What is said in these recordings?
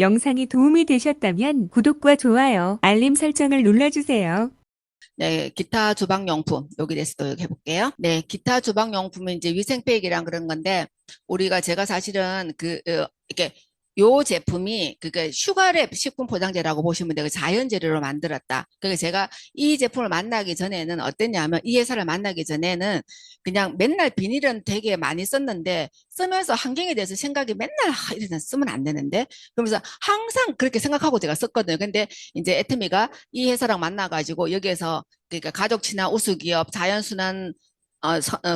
영상이 도움이 되셨다면 구독과 좋아요, 알림 설정을 눌러주세요. 네, 기타 주방용품 여기 대해서 또 해볼게요. 네, 기타 주방용품은 이제 위생팩이랑 그런 건데 제가 사실은 이렇게 요 제품이 슈가랩 식품 포장재라고 보시면 돼요. 자연 재료로 만들었다. 그러니까 제가 이 제품을 만나기 전에는 어땠냐면 이 회사를 만나기 전에는 그냥 맨날 비닐은 되게 많이 썼는데 쓰면서 환경에 대해서 생각이 맨날 이래서 쓰면 안 되는데 그러면서 항상 그렇게 생각하고 제가 썼거든요. 근데 이제 애터미가 이 회사랑 만나가지고 여기에서 그러니까 가족 친화 우수 기업, 자연순환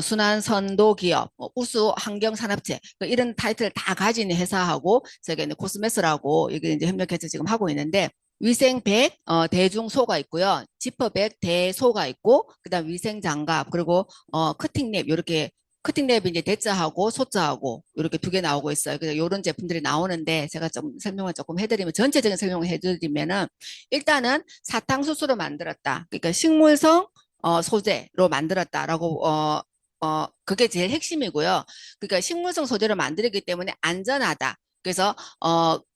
순환 선도 기업, 우수 환경 산업체 이런 타이틀을 다 가진 회사하고 저희가 이제 코스메스라고 여기 이제 협력해서 지금 하고 있는데 위생백 대중소가 있고요, 지퍼백 대소가 있고 그다음 위생장갑 그리고 커팅랩 이렇게 커팅랩이 이제 대자하고 소자하고 이렇게 두 개 나오고 있어요. 그래서 이런 제품들이 나오는데 제가 좀 설명을 조금 해드리면 전체적인 설명을 해드리면은 일단은 사탕수수로 만들었다. 그러니까 식물성 소재로 만들었다라고 그게 제일 핵심이고요. 그러니까 식물성 소재로 만들기 때문에 안전하다. 그래서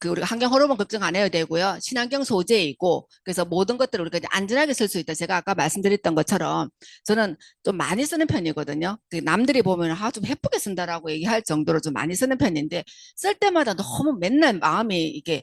우리가 환경 호르몬 걱정 안 해도 되고요. 친환경 소재이고 그래서 모든 것들을 우리가 이제 안전하게 쓸 수 있다. 제가 아까 말씀드렸던 것처럼 저는 좀 많이 쓰는 편이거든요. 남들이 보면 좀 예쁘게 쓴다라고 얘기할 정도로 좀 많이 쓰는 편인데 쓸 때마다 너무 맨날 마음이 이게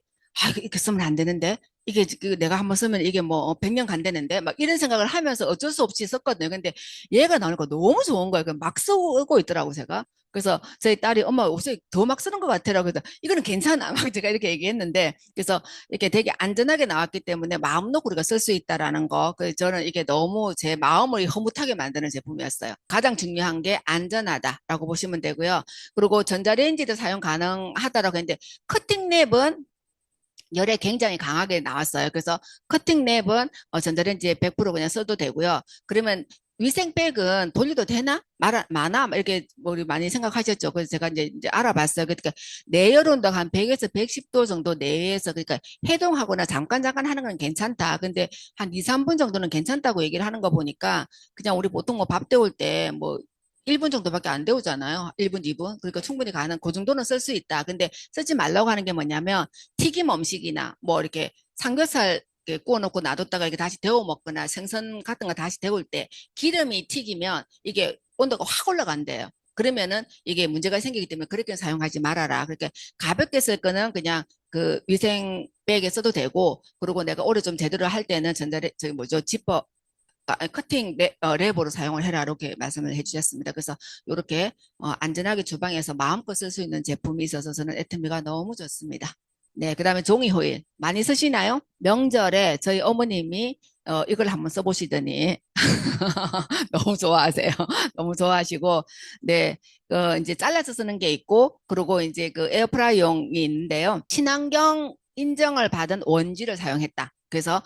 이렇게 쓰면 안 되는데 이게 내가 한번 쓰면 이게 뭐 100년 간다는데 막 이런 생각을 하면서 어쩔 수 없이 썼거든요. 근데 얘가 나오니까 너무 좋은 거예요. 막 쓰고 있더라고 제가. 그래서 저희 딸이 엄마 옷에 더 막 쓰는 것 같아라고 그래서 이거는 괜찮아 막 제가 이렇게 얘기했는데 그래서 이렇게 되게 안전하게 나왔기 때문에 마음 놓고 우리가 쓸 수 있다라는 거. 그래서 저는 이게 너무 제 마음을 흐뭇하게 만드는 제품이었어요. 가장 중요한 게 안전하다라고 보시면 되고요. 그리고 전자레인지도 사용 가능하다라고 했는데 커팅랩은 열에 굉장히 강하게 나왔어요. 그래서 커팅랩은 전자레인지에 100% 그냥 써도 되고요. 그러면 위생백은 돌려도 되나? 많아? 이렇게 우리 많이 생각하셨죠. 그래서 제가 이제 알아봤어요. 그러니까 내열 온도 한 100에서 110도 정도 내에서 그러니까 해동하거나 잠깐 하는 건 괜찮다. 근데 한 2, 3분 정도는 괜찮다고 얘기를 하는 거 보니까 그냥 우리 보통 뭐 밥 데울 때 뭐 1분 정도밖에 안 데우잖아요. 1분, 2분. 그러니까 충분히 그 정도는 쓸 수 있다. 근데 쓰지 말라고 하는 게 뭐냐면 튀김 음식이나 뭐 이렇게 삼겹살 이렇게 구워놓고 놔뒀다가 이렇게 다시 데워 먹거나 생선 같은 거 다시 데울 때 기름이 튀기면 이게 온도가 확 올라간대요. 그러면은 이게 문제가 생기기 때문에 그렇게 사용하지 말아라. 그러니까 가볍게 쓸 거는 그냥 그 위생백에 써도 되고, 그리고 내가 오래 좀 제대로 할 때는 저기 뭐죠, 지퍼 커팅 랩으로 사용을 해라 이렇게 말씀을 해주셨습니다. 그래서 이렇게 안전하게 주방에서 마음껏 쓸 수 있는 제품이 있어서 저는 애터미가 너무 좋습니다. 네, 그다음에 종이 호일 많이 쓰시나요? 명절에 저희 어머님이 이걸 한번 써보시더니 너무 좋아하세요. 너무 좋아하시고, 네, 이제 잘라서 쓰는 게 있고, 그리고 이제 그 에어프라이용이 있는데요. 친환경 인정을 받은 원지를 사용했다. 그래서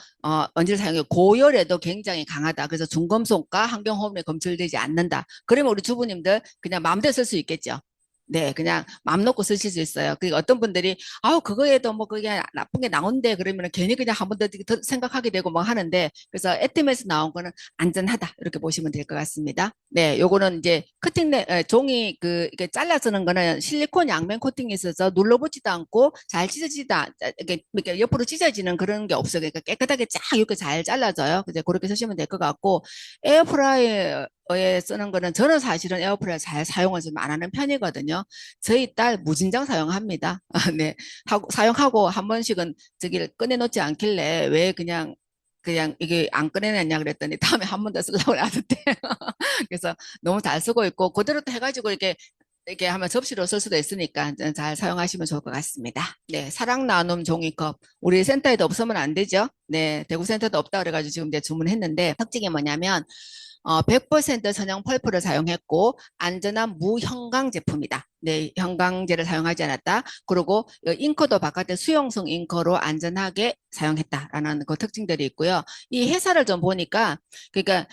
원지를 사용해 고열에도 굉장히 강하다. 그래서 중금속과 환경 호르몬에 검출되지 않는다. 그러면 우리 주부님들 그냥 마음대로 쓸 수 있겠죠. 네, 그냥 마음 놓고 쓰실 수 있어요. 그리고 어떤 분들이 아우 그거에도 뭐 그게 나쁜 게 나온대 그러면 괜히 그냥 한 번 더 생각하게 되고 뭐 하는데 그래서 애템에서 나온 거는 안전하다 이렇게 보시면 될 것 같습니다. 네, 요거는 이제 종이 이렇게 잘라 쓰는 거는 실리콘 양면 코팅이 있어서 눌러붙지도 않고 잘 찢어지다 이렇게 옆으로 찢어지는 그런 게 없어요. 그러니까 깨끗하게 쫙 이렇게 잘 잘라져요. 그래서 그렇게 쓰시면 될 것 같고 에어프라이어에 쓰는 거는 저는 사실은 에어프라이어 잘 사용을 좀 안 하는 편이거든요. 저희 딸 무진장 사용합니다. 네, 사용하고 한 번씩은 저기를 꺼내놓지 않길래 왜 그냥 이게 안 꺼내놨냐 그랬더니 다음에 한 번 더 쓰려고 놔뒀대. 그래서 너무 잘 쓰고 있고 그대로 또 해가지고 이렇게 하면 접시로 쓸 수도 있으니까 잘 사용하시면 좋을 것 같습니다. 네, 사랑 나눔 종이컵 우리 센터에도 없으면 안 되죠. 네, 대구 센터도 없다 그래가지고 지금 이제 주문했는데 특징이 뭐냐면 100% 전용 펄프를 사용했고 안전한 무형광 제품이다. 네, 형광제를 사용하지 않았다. 그리고 잉커도 바깥에 수용성 잉커로 안전하게 사용했다라는 그 특징들이 있고요. 이 회사를 좀 보니까 그러니까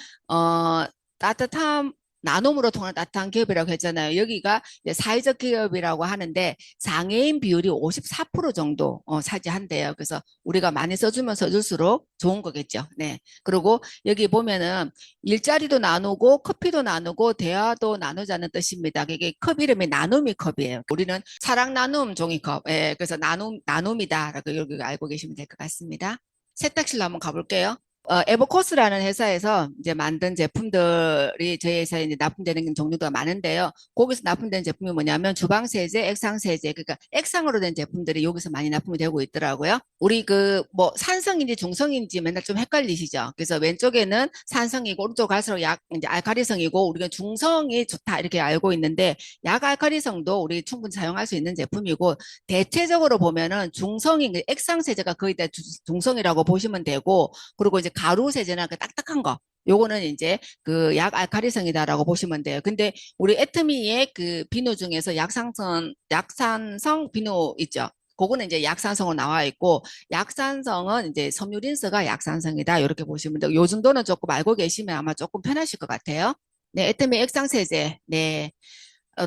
따뜻함 나눔으로 통한 따뜻한 기업이라고 했잖아요. 여기가 이제 사회적 기업이라고 하는데 장애인 비율이 54% 정도 차지한대요. 그래서 우리가 많이 써주면 써줄수록 좋은 거겠죠. 네. 그리고 여기 보면은 일자리도 나누고 커피도 나누고 대화도 나누자는 뜻입니다. 이게 컵 이름이 나눔이 컵이에요. 우리는 사랑 나눔 종이컵. 예, 그래서 나눔이다라고 여기 알고 계시면 될 것 같습니다. 세탁실로 한번 가볼게요. 에버코스라는 회사에서 이제 만든 제품들이 저희 회사에 이제 납품되는 종류가 많은데요. 거기서 납품된 제품이 뭐냐면 주방 세제, 액상 세제, 그러니까 액상으로 된 제품들이 여기서 많이 납품이 되고 있더라고요. 우리 그 뭐 산성인지 중성인지 맨날 좀 헷갈리시죠? 그래서 왼쪽에는 산성이고 오른쪽 갈수록 약 이제 알카리성이고 우리가 중성이 좋다 이렇게 알고 있는데 약 알카리성도 우리 충분히 사용할 수 있는 제품이고 대체적으로 보면은 중성인 액상 세제가 거의 다 중성이라고 보시면 되고 그리고 이제 가루 세제나 그 딱딱한 거 요거는 이제 그 약 알카리성이다라고 보시면 돼요. 근데 우리 애트미의 그 비누 중에서 약산성 비누 있죠. 그거는 이제 약산성으로 나와 있고 약산성은 이제 섬유린스가 약산성이다 이렇게 보시면 돼요. 요 정도는 조금 알고 계시면 아마 조금 편하실 것 같아요. 네, 애트미 액상세제. 네.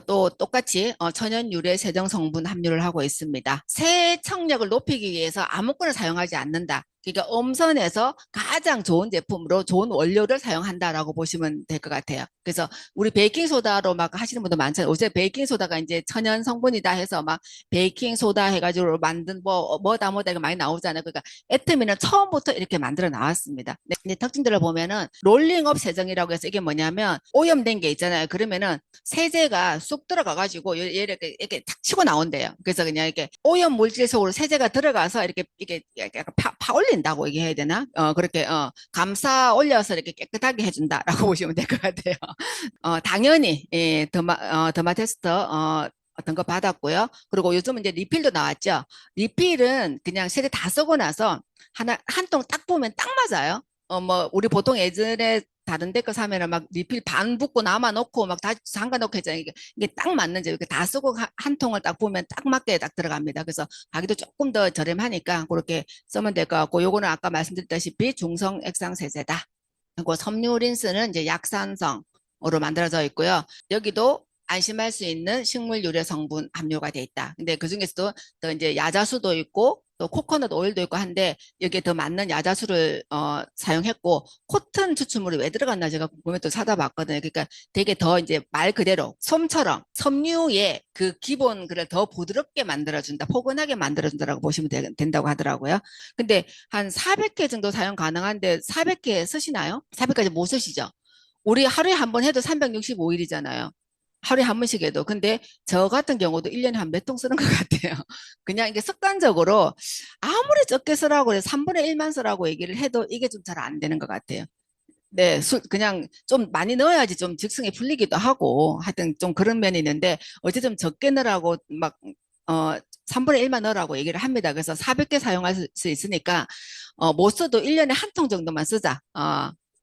또 똑같이 천연 유래 세정 성분 함유를 하고 있습니다. 세척력을 높이기 위해서 아무거나 사용하지 않는다. 그러니까 엄선해서 가장 좋은 제품으로 좋은 원료를 사용한다라고 보시면 될 것 같아요. 그래서 우리 베이킹소다로 막 하시는 분도 많잖아요. 요새 베이킹소다가 이제 천연 성분이다 해서 막 베이킹소다 해가지고 만든 뭐다 이거 많이 나오잖아요. 그러니까 애트미는 처음부터 이렇게 만들어 나왔습니다. 네, 이제 특징들을 보면은 롤링업 세정이라고 해서 이게 뭐냐면 오염된 게 있잖아요. 그러면은 세제가 쑥 들어가가지고 얘를 이렇게 탁 치고 나온대요. 그래서 그냥 이렇게 오염 물질 속으로 세제가 들어가서 이렇게 약간 올린다고 얘기해야 되나? 그렇게 감싸 올려서 이렇게 깨끗하게 해준다라고 보시면 될 것 같아요. 당연히 예, 더마 테스트 어떤 거 받았고요. 그리고 요즘은 이제 리필도 나왔죠. 리필은 그냥 세제 다 쓰고 나서 한 통 딱 보면 딱 맞아요. 뭐 우리 보통 예전에 다른 데 거 사면은 막 리필 반 붓고 남아 놓고 막 다 잠가 놓고 했잖아요. 이게 딱 맞는지 이렇게 다 쓰고 한 통을 딱 보면 딱 맞게 딱 들어갑니다. 그래서 가격도 조금 더 저렴하니까 그렇게 쓰면 될 것 같고 요거는 아까 말씀드렸다시피 중성 액상 세제다. 그리고 섬유 린스는 이제 약산성으로 만들어져 있고요. 여기도 안심할 수 있는 식물 유래 성분 함유가 돼 있다. 근데 그 중에서도 더 이제 야자수도 있고 또 코코넛 오일도 있고 한데 여기에 더 맞는 야자수를 사용했고 코튼 추출물이 왜 들어갔나 제가 궁금해 또 찾아봤거든요. 그러니까 되게 더 이제 말 그대로 솜처럼 섬유의 그 기본 그를 더 부드럽게 만들어준다, 포근하게 만들어준다라고 보시면 된다고 하더라고요. 근데 한 400개 정도 사용 가능한데 400개 쓰시나요? 400까지 못 쓰시죠? 우리 하루에 한 번 해도 365일이잖아요. 하루에 한 번씩 해도. 근데 저 같은 경우도 1년에 한 몇 통 쓰는 것 같아요. 그냥 이게 습관적으로 아무리 적게 쓰라고 해서 3분의 1만 쓰라고 얘기를 해도 이게 좀 잘 안 되는 것 같아요. 네, 그냥 좀 많이 넣어야지 좀 직성이 풀리기도 하고 하여튼 좀 그런 면이 있는데 어쨌든 적게 넣으라고 막, 3분의 1만 넣으라고 얘기를 합니다. 그래서 400개 사용할 수 있으니까, 못 써도 1년에 한 통 정도만 쓰자.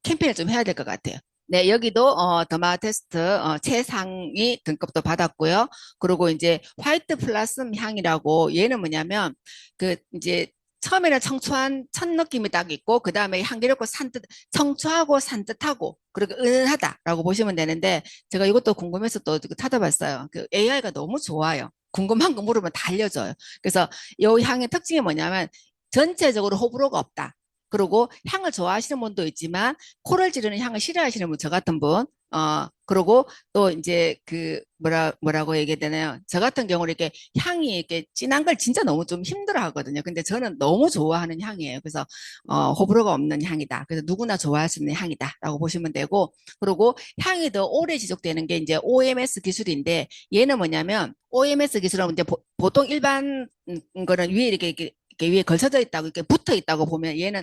캠페인을 좀 해야 될 것 같아요. 네, 여기도 더마 테스트 최상위 등급도 받았고요. 그리고 이제 화이트 플라슴 향이라고 얘는 뭐냐면 그 이제 처음에는 청초한 첫 느낌이 딱 있고 그 다음에 향기롭고 산뜻 청초하고 산뜻하고 그리고 은은하다라고 보시면 되는데 제가 이것도 궁금해서 또 찾아봤어요. 그 AI가 너무 좋아요. 궁금한 거 물으면 다 알려줘요. 그래서 이 향의 특징이 뭐냐면 전체적으로 호불호가 없다. 그리고 향을 좋아하시는 분도 있지만 코를 찌르는 향을 싫어하시는 분, 저 같은 분, 그리고 또 이제 그 뭐라고 얘기해야 되나요? 저 같은 경우는 이렇게 향이 이렇게 진한 걸 진짜 너무 좀 힘들어 하거든요. 근데 저는 너무 좋아하는 향이에요. 그래서, 호불호가 없는 향이다. 그래서 누구나 좋아할 수 있는 향이다라고 보시면 되고, 그리고 향이 더 오래 지속되는 게 이제 OMS 기술인데, 얘는 뭐냐면, OMS 기술은 이제 보통 일반 거는 위에 이렇게 위에 걸쳐져 있다고 이렇게 붙어 있다고 보면 얘는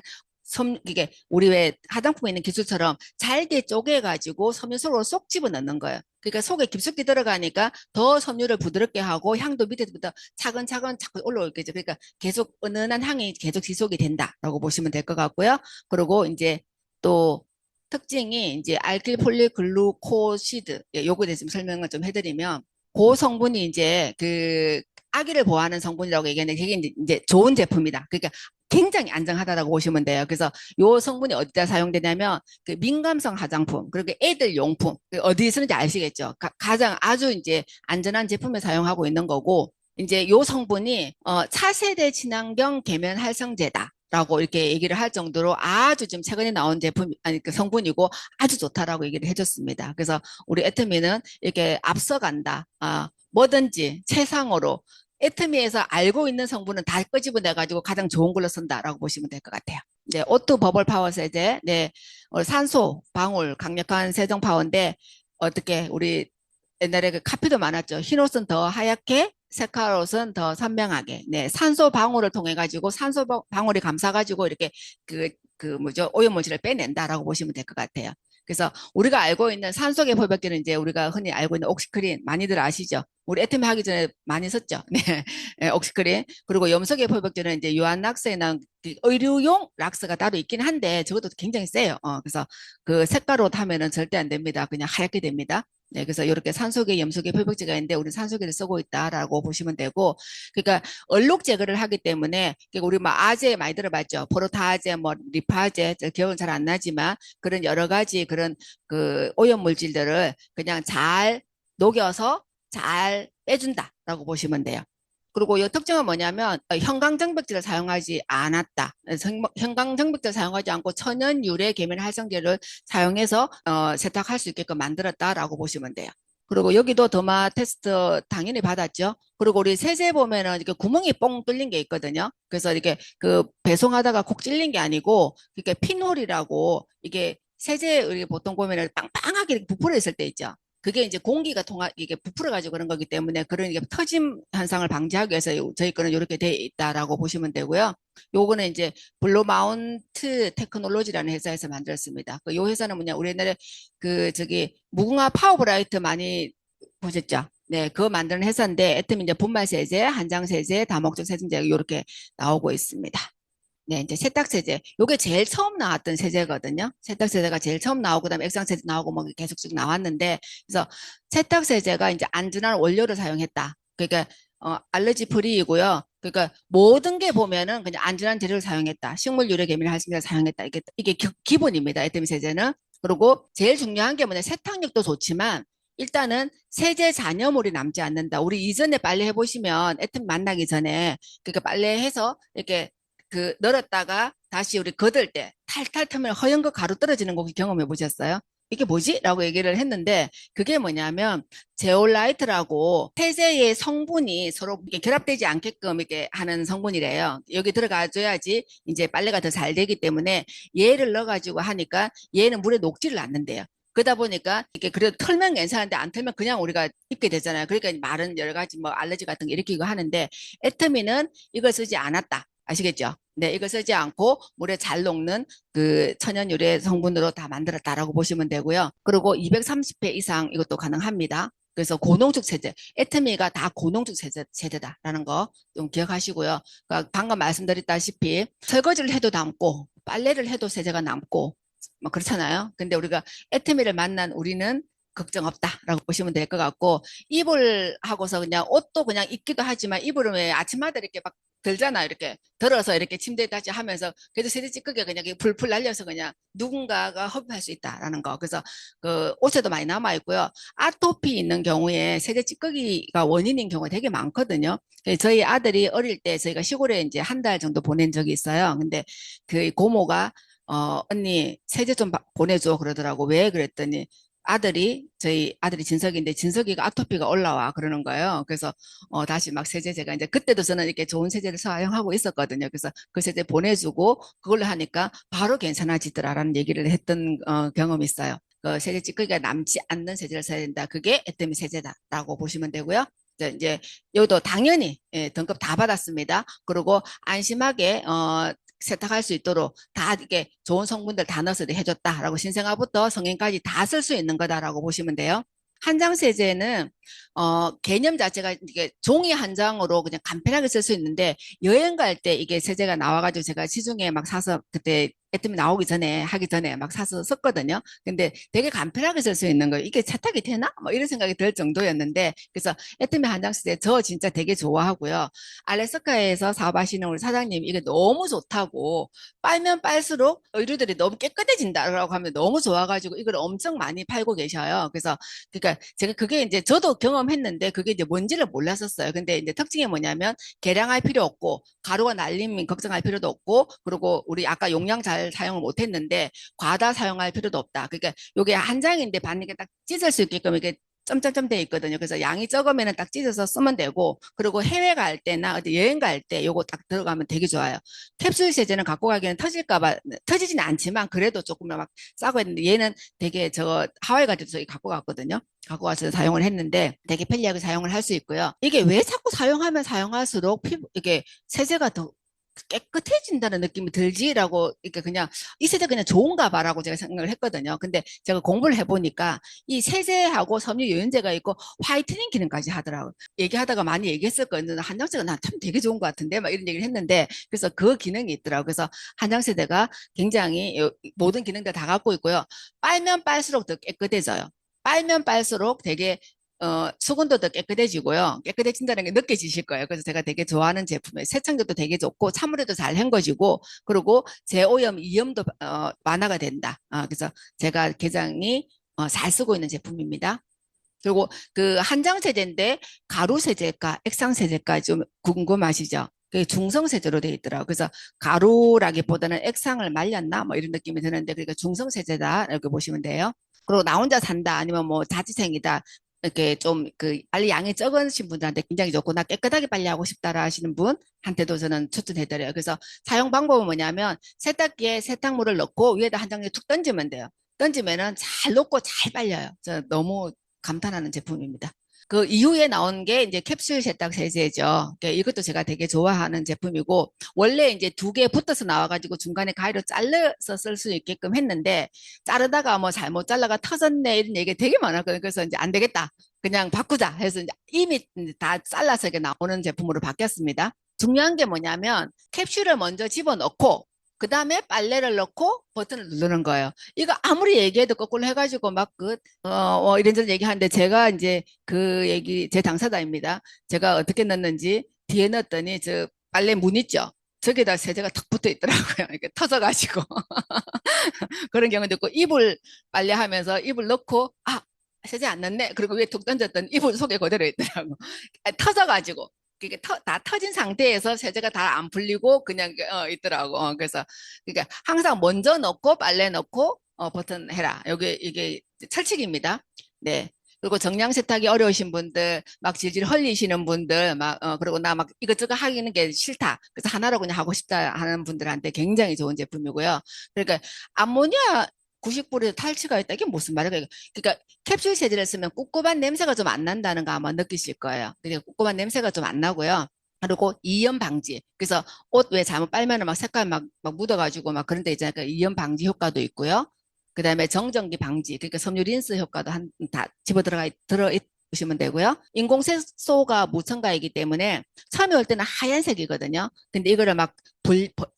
이게 우리 왜 화장품에 있는 기술처럼 잘게 쪼개가지고 섬유 속으로 쏙 집어넣는 거예요. 그러니까 속에 깊숙이 들어가니까 더 섬유를 부드럽게 하고 향도 밑에부터 차근차근 자꾸 올라오겠죠. 그러니까 계속 은은한 향이 계속 지속이 된다라고 보시면 될 것 같고요. 그리고 이제 또 특징이 이제 알킬 폴리글루코시드 요거에 대해서 좀 설명을 좀 해드리면 그 성분이 이제 그 아기를 보호하는 성분이라고 얘기하는데 그게 이제 좋은 제품이다. 그러니까 굉장히 안정하다라고 보시면 돼요. 그래서 요 성분이 어디다 사용되냐면 그 민감성 화장품 그리고 애들 용품 어디 쓰는지 아시겠죠? 가장 아주 이제 안전한 제품에 사용하고 있는 거고 이제 요 성분이 차세대 친환경 계면 활성제다. 라고 이렇게 얘기를 할 정도로 아주 좀 최근에 나온 제품, 아니, 그 성분이고 아주 좋다라고 얘기를 해줬습니다. 그래서 우리 애터미는 이렇게 앞서간다. 뭐든지 최상으로 애터미에서 알고 있는 성분은 다 끄집어내가지고 가장 좋은 걸로 쓴다라고 보시면 될 것 같아요. 네, 오토 버블 파워 세제, 네, 산소, 방울, 강력한 세정 파워인데 어떻게 우리 옛날에 그 카피도 많았죠. 흰 옷은 더 하얗게, 색깔 옷은 더 선명하게. 네, 산소 방울을 통해 가지고 산소 방울이 감싸 가지고 이렇게 뭐죠? 오염물질을 빼낸다라고 보시면 될 것 같아요. 그래서 우리가 알고 있는 산소계 포백제는 이제 우리가 흔히 알고 있는 옥시크린 많이들 아시죠? 우리 애터미 하기 전에 많이 썼죠. 네, 네, 옥시크린. 그리고 염소계 포백제는 이제 유한락스에 나온 의류용 락스가 따로 있긴 한데 저것도 굉장히 세요. 그래서 그 색깔 옷 하면은 절대 안 됩니다. 그냥 하얗게 됩니다. 네, 그래서 이렇게 산소계, 염소계 표백제가 있는데 우리 산소계를 쓰고 있다라고 보시면 되고, 그러니까 얼룩 제거를 하기 때문에 그러니까 우리 뭐 아재 많이 들어봤죠. 포르타아제, 뭐 리파제, 기억은 잘 안 나지만 그런 여러 가지 그런 그 오염 물질들을 그냥 잘 녹여서 잘 빼준다라고 보시면 돼요. 그리고 이 특징은 뭐냐면 형광정백제를 사용하지 않았다. 형광정백제를 사용하지 않고 천연 유래 계면 활성제를 사용해서 세탁할 수 있게끔 만들었다라고 보시면 돼요. 그리고 여기도 더마 테스트 당연히 받았죠. 그리고 우리 세제 보면은 이렇게 구멍이 뻥 뚫린 게 있거든요. 그래서 이렇게 그 배송하다가 콕 찔린 게 아니고 이게 핀홀이라고 이게 세제 우리 보통 보면은 빵빵하게 부풀어 있을 때 있죠. 그게 이제 공기가 이게 부풀어가지고 그런 거기 때문에 그런 이게 터짐 현상을 방지하기 위해서 저희 거는 이렇게 돼 있다라고 보시면 되고요. 요거는 이제 블루마운트 테크놀로지라는 회사에서 만들었습니다. 요 회사는 뭐냐, 우리 옛날에 무궁화 파워브라이트 많이 보셨죠? 네, 그거 만드는 회사인데, 애터미 이제 분말 세제, 한장 세제, 다목적 세정제 이렇게 나오고 있습니다. 네, 이제 세탁세제. 요게 제일 처음 나왔던 세제거든요. 세탁세제가 제일 처음 나오고, 그 다음에 액상세제 나오고, 뭐 계속 쭉 나왔는데, 그래서 세탁세제가 이제 안전한 원료를 사용했다. 그러니까, 알러지 프리이고요. 그러니까 모든 게 보면은 그냥 안전한 재료를 사용했다. 식물 유래 계면 활성제를 사용했다. 이게 기본입니다. 애터미 세제는. 그리고 제일 중요한 게 뭐냐, 세탁력도 좋지만, 일단은 세제 잔여물이 남지 않는다. 우리 이전에 빨래 해보시면 애터미 만나기 전에, 그러니까 빨래해서 이렇게 널었다가 다시 우리 걷을 때 탈탈 털면 허연 거 가루 떨어지는 거 경험해 보셨어요? 이게 뭐지? 라고 얘기를 했는데 그게 뭐냐면 제올라이트라고 세제의 성분이 서로 이렇게 결합되지 않게끔 이렇게 하는 성분이래요. 여기 들어가줘야지 이제 빨래가 더 잘 되기 때문에 얘를 넣어가지고 하니까 얘는 물에 녹지를 않는데요. 그러다 보니까 이게 그래도 털면 괜찮은데 안 털면 그냥 우리가 입게 되잖아요. 그러니까 말은 여러 가지 뭐 알러지 같은 거 일으키고 하는데 애터미는 이걸 쓰지 않았다. 아시겠죠? 네, 이걸 쓰지 않고 물에 잘 녹는 그 천연 유래 성분으로 다 만들었다라고 보시면 되고요. 그리고 230회 이상 이것도 가능합니다. 그래서 고농축 세제, 애터미가 다 고농축 세제다라는 거 좀 기억하시고요. 그러니까 방금 말씀드렸다시피 설거지를 해도 남고 빨래를 해도 세제가 남고 뭐 그렇잖아요. 근데 우리가 애터미를 만난 우리는 걱정 없다라고 보시면 될 것 같고 이불 하고서 그냥 옷도 그냥 입기도 하지만 이불은 왜 아침마다 이렇게 막 들잖아. 이렇게 들어서 이렇게 침대에 다시 하면서 그래도 세제 찌꺼기가 그냥 풀풀 날려서 그냥 누군가가 흡입할 수 있다라는 거. 그래서 그 옷에도 많이 남아 있고요. 아토피 있는 경우에 세제 찌꺼기가 원인인 경우가 되게 많거든요. 저희 아들이 어릴 때 저희가 시골에 이제 한 달 정도 보낸 적이 있어요. 근데 그 고모가 언니 세제 좀 보내줘 그러더라고. 왜 그랬더니 저희 아들이 진석이인데 진석이가 아토피가 올라와 그러는 거예요. 그래서 다시 막 세제 제가 이제 그때도 저는 이렇게 좋은 세제를 사용하고 있었거든요. 그래서 그 세제 보내주고 그걸로 하니까 바로 괜찮아지더라라는 얘기를 했던 경험이 있어요. 그 세제 찌꺼기가 남지 않는 세제를 써야 된다. 그게 애터미 세제다라고 보시면 되고요. 이제 여기도 당연히 등급 다 받았습니다. 그리고 안심하게 세탁할 수 있도록 다 이게 좋은 성분들 다 넣어서 해줬다라고 신생아부터 성인까지 다 쓸 수 있는 거다라고 보시면 돼요. 한장 세제는 개념 자체가 이게 종이 한 장으로 그냥 간편하게 쓸 수 있는데 여행 갈 때 이게 세제가 나와가지고 제가 시중에 막 사서 그때 애터미 나오기 전에 하기 전에 막 사서 썼거든요. 근데 되게 간편하게 쓸 수 있는 거예요. 이게 세탁이 되나? 뭐 이런 생각이 들 정도였는데 그래서 애터미 한 장 쓸 때 저 진짜 되게 좋아하고요. 알래스카에서 사업하시는 우리 사장님 이게 너무 좋다고 빨면 빨수록 의류들이 너무 깨끗해진다라고 하면 너무 좋아가지고 이걸 엄청 많이 팔고 계셔요. 그래서 그러니까 제가 그게 이제 저도 경험했는데 그게 이제 뭔지를 몰랐었어요. 근데 이제 특징이 뭐냐면 계량할 필요 없고 가루가 날리면 걱정할 필요도 없고 그리고 우리 아까 용량 잘 사용을 못했는데 과다 사용할 필요도 없다. 그러니까 이게 한 장인데 반이게 딱 찢을 수 있게끔 이게 점점점 돼 있거든요. 그래서 양이 적으면 딱 찢어서 쓰면 되고 그리고 해외 갈 때나 어디 여행 갈 때 요거 딱 들어가면 되게 좋아요. 캡슐 세제는 갖고 가기에는 터질까 봐 터지진 않지만 그래도 조금 막 싸고 했는데 얘는 되게 저 하와이 갈 때도 저기 갖고 갔거든요. 갖고 와서 사용을 했는데 되게 편리하게 사용을 할 수 있고요. 이게 왜 자꾸 사용하면 사용할수록 피부 이게 세제가 더 깨끗해진다는 느낌이 들지라고 그러니까 그냥 이 세제 그냥 좋은가 봐라고 제가 생각을 했거든요. 근데 제가 공부를 해보니까 이 세제하고 섬유 유연제가 있고 화이트닝 기능까지 하더라고요. 얘기하다가 많이 얘기했었거든요. 한장세가 난 참 되게 좋은 것 같은데 막 이런 얘기를 했는데 그래서 그 기능이 있더라고요. 그래서 한장세대가 굉장히 모든 기능들 다 갖고 있고요. 빨면 빨수록 더 깨끗해져요. 빨면 빨수록 되게 수건도 더 깨끗해지고요. 깨끗해진다는 게 느껴지실 거예요. 그래서 제가 되게 좋아하는 제품이에요. 세척력도 되게 좋고 찬물에도 잘 헹궈지고 그리고 제오염, 이염도 완화가 된다. 그래서 제가 굉장히 잘 쓰고 있는 제품입니다. 그리고 그 한장 세제인데 가루 세제가 액상 세제가 좀 궁금하시죠? 그게 중성 세제로 되어 있더라고요. 그래서 가루라기보다는 액상을 말렸나 뭐 이런 느낌이 드는데 그러니까 중성 세제다 이렇게 보시면 돼요. 그리고 나 혼자 산다 아니면 뭐 자취생이다 이렇게 좀 그 빨리 양이 적으신 분들한테 굉장히 좋고 나 깨끗하게 빨리 하고 싶다라 하시는 분한테도 저는 추천해드려요. 그래서 사용 방법은 뭐냐면 세탁기에 세탁물을 넣고 위에다 한 장에 툭 던지면 돼요. 던지면은 잘 녹고 잘 빨려요. 저 너무 감탄하는 제품입니다. 그 이후에 나온 게 이제 캡슐 세탁 세제죠. 이것도 제가 되게 좋아하는 제품이고 원래 이제 두 개 붙어서 나와가지고 중간에 가위로 잘라서 쓸 수 있게끔 했는데 자르다가 뭐 잘못 잘라가 터졌네 이런 얘기 되게 많았거든요. 그래서 이제 안 되겠다. 그냥 바꾸자 해서 이제 이미 다 잘라서 이렇게 나오는 제품으로 바뀌었습니다. 중요한 게 뭐냐면 캡슐을 먼저 집어넣고 그 다음에 빨래를 넣고 버튼을 누르는 거예요. 이거 아무리 얘기해도 거꾸로 해가지고 막 이런저런 얘기하는데 제가 이제 그 얘기, 제 당사자입니다. 제가 어떻게 넣는지 뒤에 넣었더니 저 빨래 문 있죠? 저기다 세제가 탁 붙어 있더라고요. 이렇게 터져가지고. 그런 경우도 있고, 이불 빨래하면서 이불 넣고, 세제 안 넣네. 그리고 위에 툭 던졌더니 이불 속에 그대로 있더라고. 터져가지고. 그게 다 터진 상태에서 세제가 다 안 풀리고 그냥 있더라고. 그래서 그러니까 항상 먼저 넣고 빨래 넣고 버튼 해라. 여기 이게 철칙입니다. 네. 그리고 정량 세탁이 어려우신 분들, 막 질질 흘리시는 분들, 그리고 나 막 이것저것 하기는 게 싫다. 그래서 하나로 그냥 하고 싶다 하는 분들한테 굉장히 좋은 제품이고요. 그러니까 암모니아 90% 탈취가 있다. 이게 무슨 말이야? 그러니까 캡슐 세제를 쓰면 꿉꿉한 냄새가 좀 안 난다는 거 아마 느끼실 거예요. 그러니까 꿉꿉한 냄새가 좀 안 나고요. 그리고 이염 방지. 그래서 옷 왜 잘못 빨면은 막 색깔 막 묻어가지고 막 그런 데 있잖아요. 그 이염 방지 효과도 있고요. 그 다음에 정전기 방지. 그러니까 섬유 린스 효과도 다 들어있으시면 되고요. 인공색소가 무첨가이기 때문에 처음에 올 때는 하얀색이거든요. 근데 이거를 막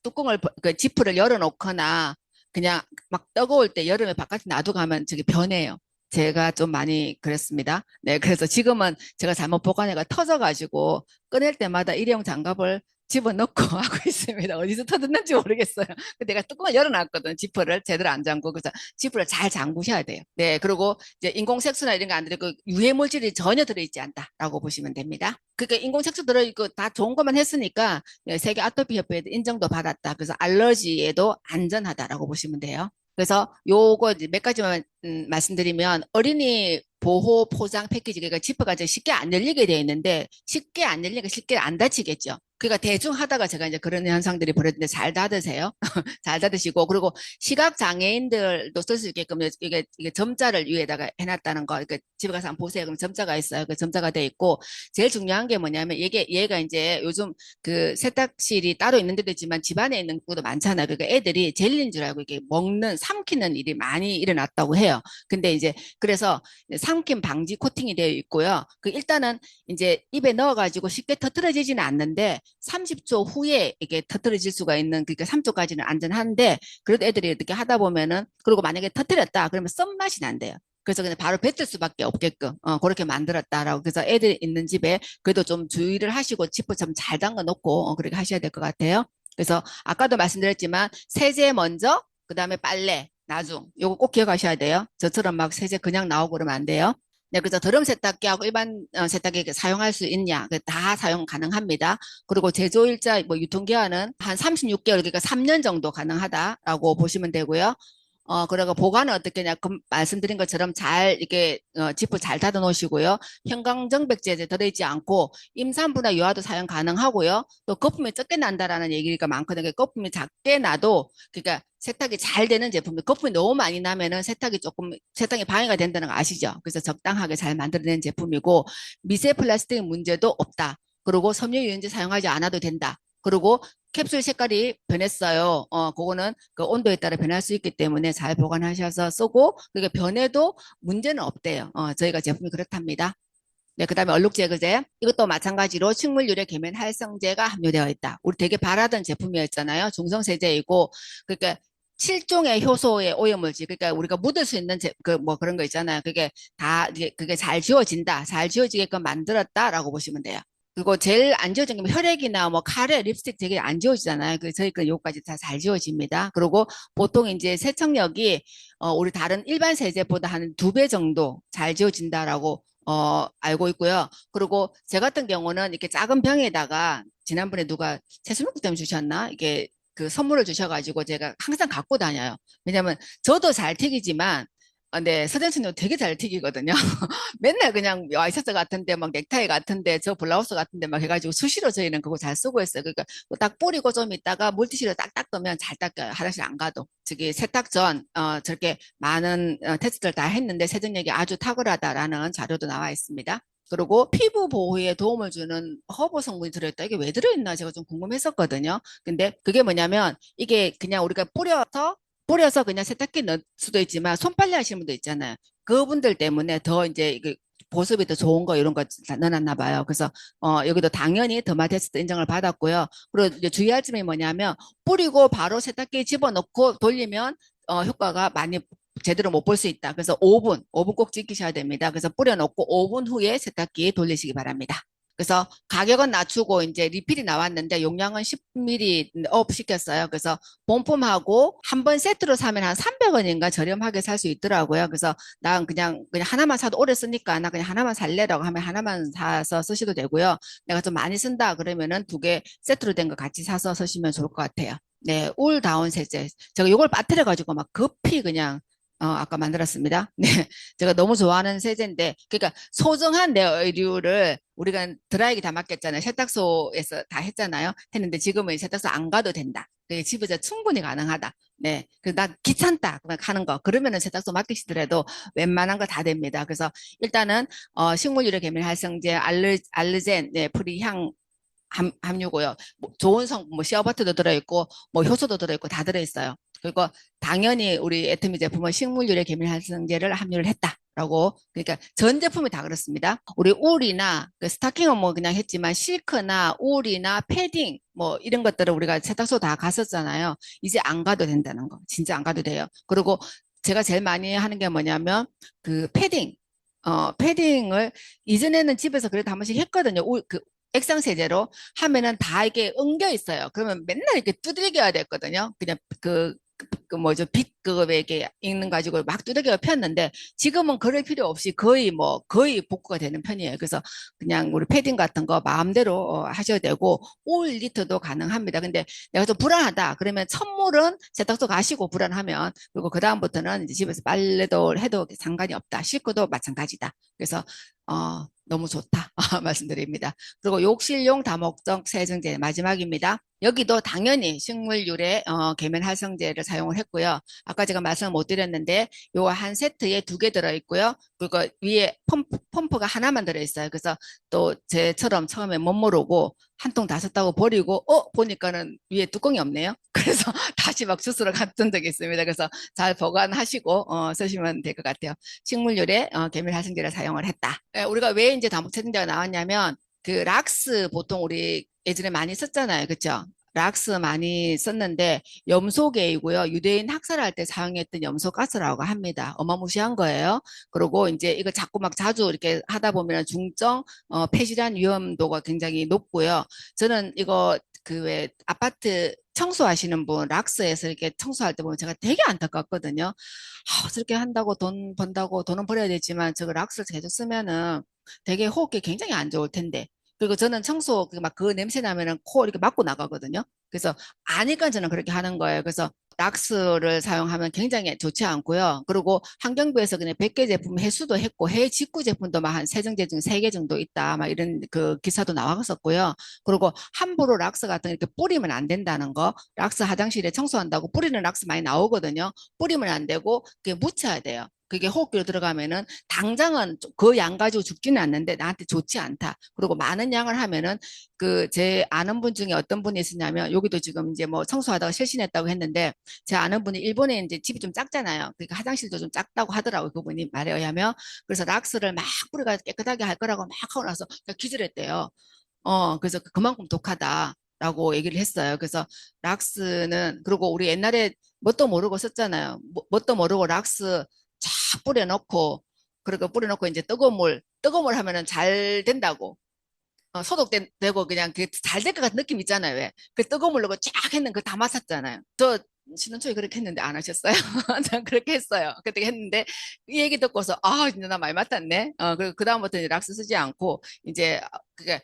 뚜껑을, 그 지프를 열어놓거나 그냥 막 뜨거울 때 여름에 바깥에 놔두고 하면 저게 변해요. 제가 좀 많이 그랬습니다. 네, 그래서 지금은 제가 잘못 보관해가 터져가지고 꺼낼 때마다 일회용 장갑을 집어넣고 하고 있습니다. 어디서 터졌는지 모르겠어요. 근데 내가 뚜껑을 열어놨거든. 지퍼를 제대로 안 잠그고. 그래서 지퍼를 잘 잠그셔야 돼요. 네, 그리고 이제 인공색소나 이런 거 안 들어있고 유해 물질이 전혀 들어있지 않다라고 보시면 됩니다. 그러니까 인공색소 들어있고 다 좋은 것만 했으니까 세계 아토피 협회에도 인정도 받았다. 그래서 알러지에도 안전하다라고 보시면 돼요. 그래서 요거 이제 몇 가지만 말씀드리면 어린이 보호 포장 패키지 그러니까 지퍼가 쉽게 안 열리게 되어 있는데 쉽게 안 열리니까 쉽게 안 다치겠죠. 그러니까 대충 하다가 제가 이제 그런 현상들이 벌어지는데 잘 닫으세요. 잘 닫으시고, 그리고 시각 장애인들도 쓸 수 있게끔 이게 점자를 위에다가 해놨다는 거. 그러니까 집에 가서 한번 보세요. 그럼 점자가 있어요. 그 점자가 돼 있고, 제일 중요한 게 뭐냐면 얘가 이제 요즘 그 세탁실이 따로 있는 데도 있지만 집안에 있는 것도 많잖아요. 그러니까 애들이 젤리인 줄 알고 이게 삼키는 일이 많이 일어났다고 해요. 근데 이제 그래서 삼킴 방지 코팅이 되어 있고요. 그 일단은 이제 입에 넣어가지고 쉽게 터트려지지는 않는데 30초 후에 이게 터트려질 수가 있는, 그러니까 3초까지는 안전한데, 그래도 애들이 이렇게 하다 보면은, 그리고 만약에 터트렸다 그러면 썬맛이 난대요. 그래서 그냥 바로 뱉을 수밖에 없게끔 그렇게 만들었다라고. 그래서 애들 있는 집에 그래도 좀 주의를 하시고 지퍼 좀 잘 담가 놓고 그렇게 하셔야 될 것 같아요. 그래서 아까도 말씀드렸지만 세제 먼저, 그다음에 빨래 나중, 요거 꼭 기억하셔야 돼요. 저처럼 막 세제 그냥 나오고 그러면 안 돼요. 네, 그래서 드럼 세탁기하고 일반 세탁기 사용할 수 있냐? 다 사용 가능합니다. 그리고 제조일자, 뭐 유통기한은 한 36개월, 그러니까 3년 정도 가능하다라고 보시면 되고요. 그리고 보관은 어떻게 냐 말씀드린 것처럼 잘, 이렇게, 지퍼 잘 닫아 놓으시고요. 형광정백제제 들어있지 않고, 임산부나 유아도 사용 가능하고요. 또 거품이 적게 난다라는 얘기가 많거든요. 거품이 작게 나도, 그러니까 세탁이 잘 되는 제품들, 거품이 너무 많이 나면은 세탁이 방해가 된다는 거 아시죠? 그래서 적당하게 잘 만들어낸 제품이고, 미세 플라스틱 문제도 없다. 그리고 섬유유연제 사용하지 않아도 된다. 그리고 캡슐 색깔이 변했어요. 그거는 그 온도에 따라 변할 수 있기 때문에 잘 보관하셔서 쓰고, 그게 변해도 문제는 없대요. 저희가 제품이 그렇답니다. 네, 그다음에 얼룩 제거제. 이것도 마찬가지로 식물 유래 계면 활성제가 함유되어 있다. 우리 되게 바라던 제품이었잖아요. 중성 세제이고, 그러니까 7종의 효소의 오염물질, 그러니까 우리가 묻을 수 있는 뭐 그런 거 있잖아요. 그게 잘 지워진다, 잘 지워지게끔 만들었다라고 보시면 돼요. 그리고 제일 안 지워진 게 혈액이나 뭐 카레, 립스틱 되게 안 지워지잖아요. 저희 그 요까지 다 잘 지워집니다. 그리고 보통 이제 세척력이 우리 다른 일반 세제보다 한 2배 정도 잘 지워진다라고 알고 있고요. 그리고 제 같은 경우는 이렇게 작은 병에다가 지난번에 누가 채수목국 때문에 주셨나? 이게 그 선물을 주셔가지고 제가 항상 갖고 다녀요. 왜냐면 저도 잘 튀기지만, 네, 서정치님 되게 잘 튀기거든요. 맨날 그냥 와이셔츠 같은데, 막 넥타이 같은데, 저 블라우스 같은데 막 해가지고 수시로 저희는 그거 잘 쓰고 있어요. 그러니까 딱 뿌리고 좀 있다가 물티슈로 딱딱 뜨면 잘 닦여요. 화장실 안 가도. 저기 세탁 전, 저렇게 많은 테스트를 다 했는데 세정력이 아주 탁월하다라는 자료도 나와 있습니다. 그리고 피부 보호에 도움을 주는 허브 성분이 들어있다. 이게 왜 들어있나 제가 좀 궁금했었거든요. 근데 그게 뭐냐면 이게 그냥 우리가 뿌려서 그냥 세탁기에 넣을 수도 있지만 손빨래 하시는 분도 있잖아요. 그분들 때문에 더 이제 보습이 더 좋은 거 이런 거 넣어놨나 봐요. 그래서 여기도 당연히 더마 테스트 인정을 받았고요. 그리고 이제 주의할 점이 뭐냐면 뿌리고 바로 세탁기에 집어넣고 돌리면 효과가 많이 제대로 못 볼 수 있다. 그래서 5분 꼭 지키셔야 됩니다. 그래서 뿌려놓고 5분 후에 세탁기에 돌리시기 바랍니다. 그래서 가격은 낮추고 이제 리필이 나왔는데 용량은 10ml 업 시켰어요. 그래서 본품하고 한 번 세트로 사면 한 300원인가 저렴하게 살 수 있더라고요. 그래서 난 그냥 하나만 사도 오래 쓰니까 나 그냥 하나만 살래라고 하면 하나만 사서 쓰셔도 되고요. 내가 좀 많이 쓴다 그러면은 2개 세트로 된 거 같이 사서 쓰시면 좋을 것 같아요. 네, 울다운 세제. 제가 이걸 빠뜨려 가지고 막 급히 그냥 아까 만들었습니다. 네, 제가 너무 좋아하는 세제인데, 그러니까 소중한 내 의류를 우리가 드라이기 다 맡겼잖아요. 세탁소에서 다 했잖아요. 했는데 지금은 세탁소 안 가도 된다. 그게 집에서 충분히 가능하다. 네, 나 귀찮다 그냥 하는 거. 그러면은 세탁소 맡기시더라도 웬만한 거 다 됩니다. 그래서 일단은 식물 유래 계면 활성제, 알르젠, 네, 프리향 함유고요. 뭐 좋은 뭐 시어버터도 들어있고, 뭐 효소도 들어있고 다 들어있어요. 그리고 당연히 우리 애터미 제품은 식물 유래 계면 활성제를 함유를 했다라고. 그러니까 전 제품이 다 그렇습니다. 우리 울이나 스타킹은 뭐 그냥 했지만 실크나 울이나 패딩 뭐 이런 것들을 우리가 세탁소 다 갔었잖아요. 이제 안 가도 된다는 거. 진짜 안 가도 돼요. 그리고 제가 제일 많이 하는 게 뭐냐면 그 패딩을 이전에는 집에서 그래도 한 번씩 했거든요. 액상 세제로 하면은 다 이게 엉겨 있어요. 그러면 맨날 이렇게 두들겨야 됐거든요. 그냥 뭐죠, 그왜 이렇게 있는 가지고 막 두들겨 폈는데 지금은 그럴 필요 없이 거의 복구가 되는 편이에요. 그래서 그냥 우리 패딩 같은 거 마음대로 하셔도 되고 5리터도 가능합니다. 근데 내가 좀 불안하다 그러면 찬물은 세탁소 가시고 불안하면, 그리고 그 다음부터는 이제 집에서 빨래도 해도 상관이 없다. 씻고도 마찬가지다. 그래서 너무 좋다. 말씀드립니다. 그리고 욕실용 다목적 세정제 마지막입니다. 여기도 당연히 식물 유래 계면 활성제를 사용을 했고요. 아까 제가 말씀을 못 드렸는데 요거 한 세트에 2개 들어있고요. 그리고 위에 펌프가 하나만 들어있어요. 그래서 또 제처럼 처음에 못 모르고 한 통 다 썼다고 버리고 보니까는 위에 뚜껑이 없네요. 그래서 다시 막 주스러 갔던 적이 있습니다. 그래서 잘 보관하시고 쓰시면 될 것 같아요. 식물 유래 계면 활성제를 사용을 했다. 우리가 왜 이제 다목 세정제가 나왔냐면 그 락스 보통 우리 예전에 많이 썼잖아요. 그렇죠? 락스 많이 썼는데 염소계이고요. 유대인 학살할 때 사용했던 염소가스라고 합니다. 어마무시한 거예요. 그리고 이제 이거 자꾸 막 자주 이렇게 하다 보면 중증 폐질환 위험도가 굉장히 높고요. 저는 이거 그 왜 아파트 청소하시는 분 락스에서 이렇게 청소할 때 보면 제가 되게 안타깝거든요. 저렇게 한다고 돈 번다고 돈은 벌어야 되지만 저거 락스를 계속 쓰면은 되게 호흡기 굉장히 안 좋을 텐데. 그리고 저는 청소 막 그 냄새 나면은 코 이렇게 막고 나가거든요. 그래서 아니까 저는 그렇게 하는 거예요. 그래서 락스를 사용하면 굉장히 좋지 않고요. 그리고 환경부에서 그냥 100개 제품 해수도 했고 해외 직구 제품도 막 한 세정제 중 3개 정도 있다. 막 이런 그 기사도 나왔었고요. 그리고 함부로 락스 같은 거 이렇게 뿌리면 안 된다는 거. 락스 화장실에 청소한다고 뿌리는 락스 많이 나오거든요. 뿌리면 안 되고 그게 묻혀야 돼요. 그게 호흡기로 들어가면은 당장은 그 양 가지고 죽지는 않는데 나한테 좋지 않다. 그리고 많은 양을 하면은 그 제 아는 분 중에 어떤 분이 있었냐면 여기도 지금 이제 뭐 청소하다가 실신했다고 했는데 제 아는 분이 일본에 이제 집이 좀 작잖아요. 그러니까 화장실도 좀 작다고 하더라고요. 그분이 말에 의하면. 그래서 락스를 막 뿌리가 깨끗하게 할 거라고 막 하고 나서 기절했대요. 그래서 그만큼 독하다. 라고 얘기를 했어요. 그래서 락스는 그리고 우리 옛날에 뭣도 모르고 썼잖아요. 뭣도 모르고 락스 쫙 뿌려놓고 그리고 뿌려놓고 이제 뜨거운 물 하면은 잘 된다고 소독되고 그냥 그 잘 될 것 같은 느낌 있잖아요. 왜? 그 뜨거운 물로 쫙 했는 그 다 마셨잖아요. 저 신혼초에 그렇게 했는데 안 하셨어요? 전 그렇게 했어요. 그때 했는데 이 얘기 듣고서 진짜 나 많이 맡았네. 그리고 그다음부터 이제 락스 쓰지 않고 이제 그게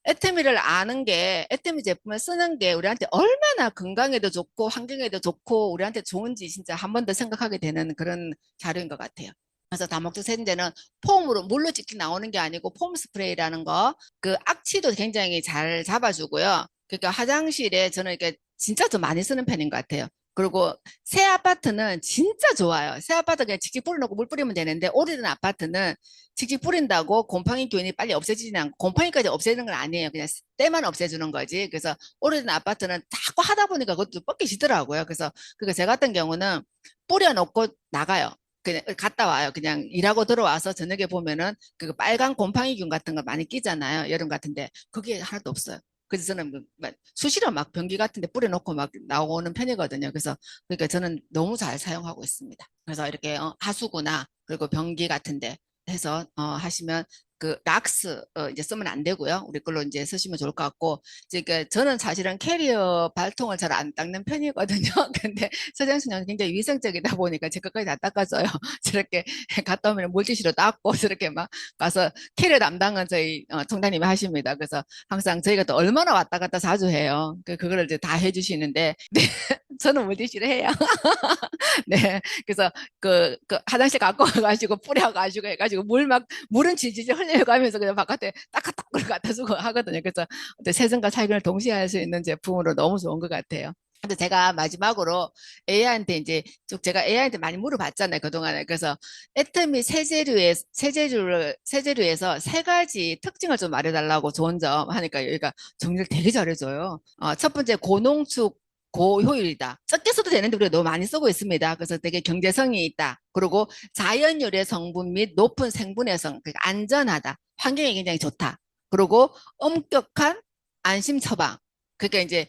애터미를 아는 게 애터미 제품을 쓰는 게 우리한테 얼마나 건강에도 좋고 환경에도 좋고 우리한테 좋은지 진짜 한 번 더 생각하게 되는 그런 자료인 것 같아요. 그래서 다목적 세정제는 폼으로 물로 직접 나오는 게 아니고 폼 스프레이라는 거, 그 악취도 굉장히 잘 잡아주고요. 그러니까 화장실에 저는 이렇게 진짜 좀 많이 쓰는 편인 것 같아요. 그리고 새 아파트는 진짜 좋아요. 새 아파트 그냥 직접 뿌려놓고 물 뿌리면 되는데 오래된 아파트는 직접 뿌린다고 곰팡이 균이 빨리 없어지지는 않고 곰팡이까지 없애는 건 아니에요. 그냥 때만 없애주는 거지. 그래서 오래된 아파트는 자꾸 하다 보니까 그것도 뻗기시더라고요. 그래서 그거 제 같은 경우는 뿌려놓고 나가요. 그냥 갔다 와요. 그냥 일하고 들어와서 저녁에 보면은 그 빨간 곰팡이균 같은 거 많이 끼잖아요. 여름 같은데 그게 하나도 없어요. 그래서 저는 수시로 막 변기 같은 데 뿌려놓고 막 나오는 편이거든요. 그래서 그러니까 저는 너무 잘 사용하고 있습니다. 그래서 이렇게 하수구나 그리고 변기 같은 데 해서 하시면 그 락스 이제 쓰면 안 되고요. 우리 걸로 이제 쓰시면 좋을 것 같고 이제 그 저는 사실은 캐리어 발통을 잘 안 닦는 편이거든요. 근데 서장순은 굉장히 위생적이다 보니까 제 것까지 다 닦아줘요. 저렇게 갔다 오면 물티슈로 닦고 저렇게 막 가서 캐리어 담당은 저희 총장님이 하십니다. 그래서 항상 저희가 또 얼마나 왔다 갔다 자주 해요. 그거를 이제 다 해주시는데 네, 저는 물티슈를 해요. 네, 그래서 그 화장실 갖고 와가지고 뿌려가지고 해가지고 물은 질질 흘려가면서 그냥 바깥에 따끈따끈 갖다 주고 하거든요. 그래서 세정과 살균을 동시에 할 수 있는 제품으로 너무 좋은 것 같아요. 근데 제가 마지막으로 AI한테 이제 쭉 제가 AI한테 많이 물어봤잖아요, 그동안에. 그래서 애터미 세제류에서 3가지 특징을 좀 말해달라고 좋은 점 하니까 여기가 정리를 되게 잘해줘요. 첫 번째, 고농축 고효율이다. 적게 써도 되는데 우리가 너무 많이 쓰고 있습니다. 그래서 되게 경제성이 있다. 그리고 자연 유래 성분 및 높은 생분해성, 그러니까 안전하다. 환경에 굉장히 좋다. 그리고 엄격한 안심 처방. 그러니까 이제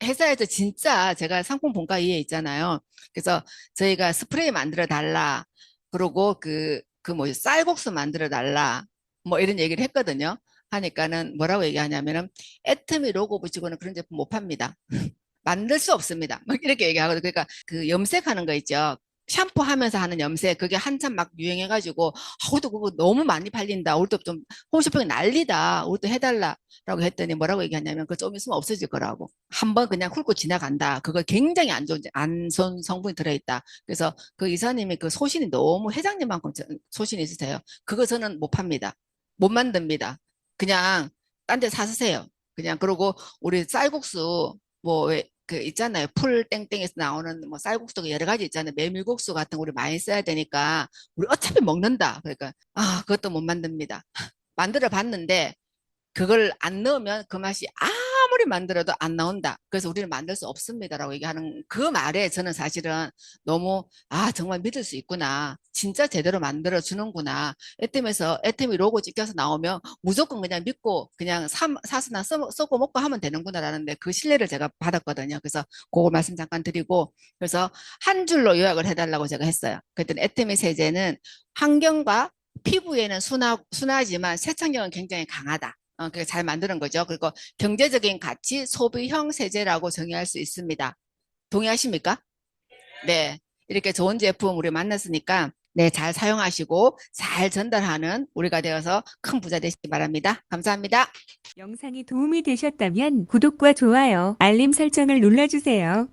회사에서 진짜 제가 상품 본가 이에 있잖아요. 그래서 저희가 스프레이 만들어 달라. 그리고 뭐 쌀국수 만들어 달라. 뭐 이런 얘기를 했거든요. 하니까는 뭐라고 얘기하냐면은 애터미 로고 붙이고는 그런 제품 못 팝니다. 만들 수 없습니다. 막 이렇게 얘기하거든요. 그러니까 그 염색하는 거 있죠. 샴푸하면서 하는 염색 그게 한참 막 유행해가지고 우리도 그거 너무 많이 팔린다. 우리도 좀 홈쇼핑 난리다. 우리도 해달라라고 했더니 뭐라고 얘기하냐면 그거 좀 있으면 없어질 거라고. 한번 그냥 훑고 지나간다. 그거 굉장히 안 좋은 성분이 들어있다. 그래서 그 이사님이 그 소신이 너무 회장님만큼 소신이 있으세요. 그거 저는 못 팝니다. 못 만듭니다. 그냥 딴 데 사세요. 그냥 그러고 우리 쌀국수 뭐 왜 그 있잖아요. 풀 땡땡에서 나오는 뭐 쌀국수가 여러 가지 있잖아요. 메밀국수 같은 거 우리 많이 써야 되니까 우리 어차피 먹는다. 그러니까 그것도 못 만듭니다. 만들어 봤는데 그걸 안 넣으면 그 맛이 아무리 만들어도 안 나온다. 그래서 우리는 만들 수 없습니다라고 얘기하는 그 말에 저는 사실은 너무 정말 믿을 수 있구나. 진짜 제대로 만들어 주는구나. 애템이 로고 찍혀서 나오면 무조건 그냥 믿고 그냥 사서나 쏘고 먹고 하면 되는구나라는데 그 신뢰를 제가 받았거든요. 그래서 그거 말씀 잠깐 드리고 그래서 한 줄로 요약을 해달라고 제가 했어요. 그랬더니 애템이 세제는 환경과 피부에는 순하지만 세척력은 굉장히 강하다. 그게 잘 만드는 거죠. 그리고 경제적인 가치, 소비형 세제라고 정의할 수 있습니다. 동의하십니까? 네. 이렇게 좋은 제품 우리 만났으니까 네, 잘 사용하시고 잘 전달하는 우리가 되어서 큰 부자 되시기 바랍니다. 감사합니다. 영상이 도움이 되셨다면 구독과 좋아요, 알림 설정을 눌러주세요.